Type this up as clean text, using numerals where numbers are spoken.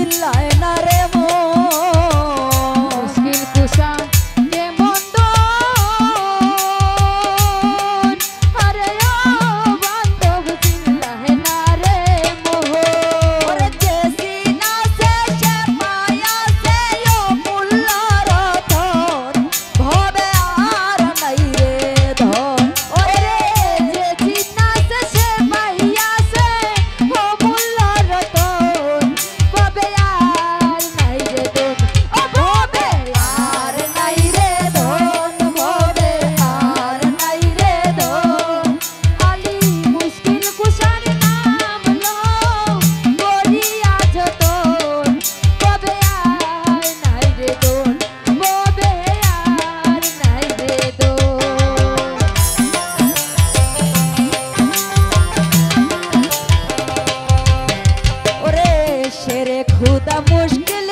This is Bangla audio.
চিল্লায় না রে মুশকিল কুশা কে মন্দ আরে ও বান্ধব চিল্লায় না রে মোহ ওরে যে সিনা সে সে মায়া সে ও মুল্লা রতন ভবে আর নাই রে ধন ওরে যে সিনা সে সে মায়া সে ও মুল্লা রতন ভবে আর নাই রে ধন ও ভবে আর নাই রে ধন ভবে আর নাই রে ধন আলী মুশকিল কুশার নাম লো গরিয়া যতন ভবে আর নাই রে ধন ভবে আর নাই রে ধন ওরে শেরে খুদা মুশকিল